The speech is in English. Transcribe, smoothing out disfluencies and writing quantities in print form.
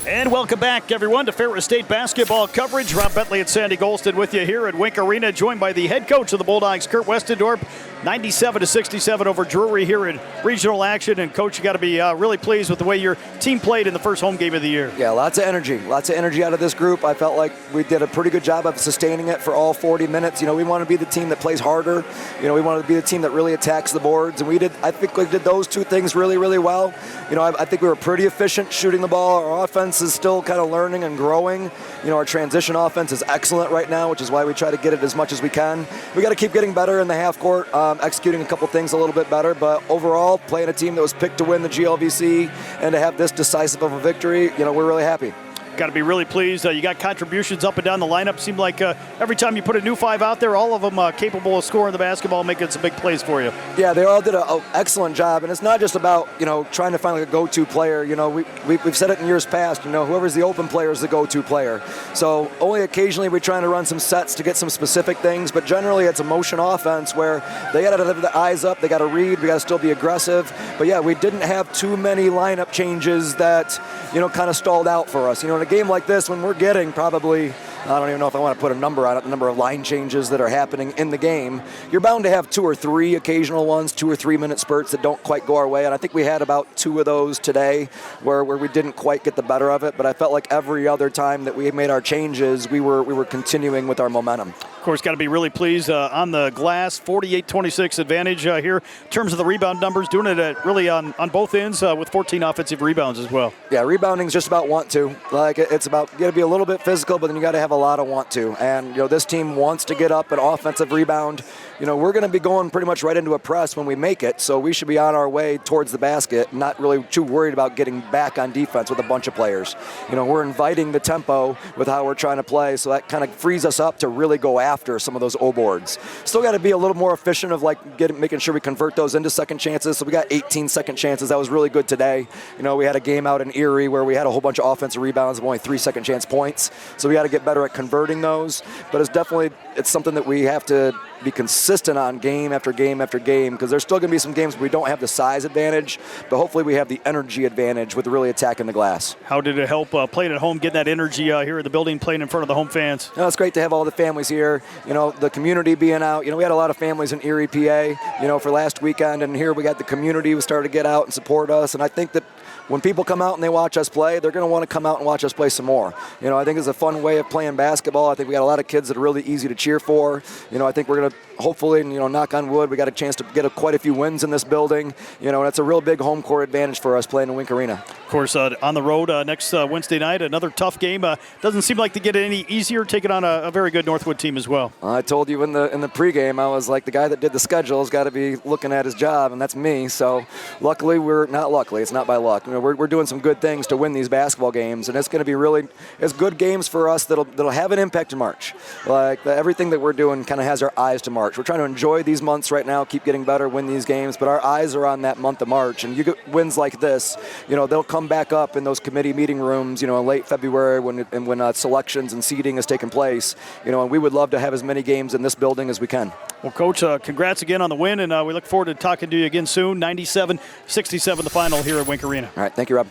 And welcome back, everyone, to Ferris State basketball coverage. Rob Bentley and Sandy Golston with you here at Wink Arena, joined by the head coach of the Bulldogs, Kurt Westendorp. 97-67 over Drury here in regional action. And, Coach, you got to be really pleased with the way your team played in the first home game of the year. Yeah, lots of energy out of this group. I felt like we did a pretty good job of sustaining it for all 40 minutes. You know, we want to be the team that plays harder. You know, we want to be the team that really attacks the boards. And I think we did those two things really, really well. You know, I think we were pretty efficient shooting the ball. Our offense is still kind of learning and growing. You know, our transition offense is excellent right now, which is why we try to get it as much as we can. We got to keep getting better in the half court, executing a couple things a little bit better. But overall, playing a team that was picked to win the GLVC and to have this decisive of a victory, you know, we're really happy. Got to be really pleased. You got contributions up and down the lineup. Seemed like every time you put a new five out there, all of them capable of scoring the basketball, making some big plays for you. Yeah, they all did an excellent job. And it's not just about, you know, trying to find like a go-to player. You know, we've said it in years past, you know, whoever's the open player is the go-to player. So only occasionally we're trying to run some sets to get some specific things. But generally it's a motion offense where they got to have the eyes up. They got to read. We got to still be aggressive. But, yeah, we didn't have too many lineup changes that, you know, kind of stalled out for us. You know, in a game like this, when we're getting probably, I don't even know if I want to put a number on it, the number of line changes that are happening in the game, you're bound to have 2 or 3 occasional ones, 2 or 3 minute spurts that don't quite go our way. And I think we had about 2 of those today where we didn't quite get the better of it. But I felt like every other time that we made our changes, we were continuing with our momentum. Of course, got to be really pleased on the glass. 48-26 advantage here in terms of the rebound numbers, doing it really on both ends with 14 offensive rebounds as well. Yeah, rebounding is just about want to. Like, it's about, you got to be a little bit physical, but then you got to have a lot of want to. And, you know, this team wants to get up an offensive rebound. You know, we're going to be going pretty much right into a press when we make it, so we should be on our way towards the basket, not really too worried about getting back on defense with a bunch of players. You know, we're inviting the tempo with how we're trying to play, so that kind of frees us up to really go after some of those O-boards. Still got to be a little more efficient of like making sure we convert those into second chances. So we got 18 second chances. That was really good today. You know, we had a game out in Erie where we had a whole bunch of offensive rebounds of only 3 second chance points. So we got to get better at converting those. But it's something that we have to be consistent on game after game after game, because there's still going to be some games where we don't have the size advantage, but hopefully we have the energy advantage with really attacking the glass. How did it help playing at home, getting that energy here in the building, playing in front of the home fans? You know, it's great to have all the families here, you know, the community being out. You know, we had a lot of families in Erie, PA, you know, for last weekend, and here we got the community who started to get out and support us, and I think that when people come out and they watch us play, they're going to want to come out and watch us play some more. You know, I think it's a fun way of playing basketball. I think we got a lot of kids that are really easy to cheer for. You know, I think we're going to hopefully, you know, knock on wood, we got a chance to get quite a few wins in this building. You know, and it's a real big home court advantage for us playing in Wink Arena. Of course, on the road next Wednesday night, another tough game. Doesn't seem like to get any easier, taking on a very good Northwood team as well. I told you in the pregame, I was like, the guy that did the schedule has got to be looking at his job, and that's me. So luckily, it's not by luck. You know, we're doing some good things to win these basketball games, and it's going to be really, it's good games for us that'll have an impact in March. Like everything that we're doing kind of has our eyes to March. We're trying to enjoy these months right now, keep getting better, win these games, but our eyes are on that month of March. And you get wins like this, you know, they'll come back up in those committee meeting rooms, you know, in late February when selections and seeding is taking place. You know, and we would love to have as many games in this building as we can. Well, Coach, congrats again on the win, and we look forward to talking to you again soon. 97-67 the final here at Wink Arena. All right, thank you, Rob.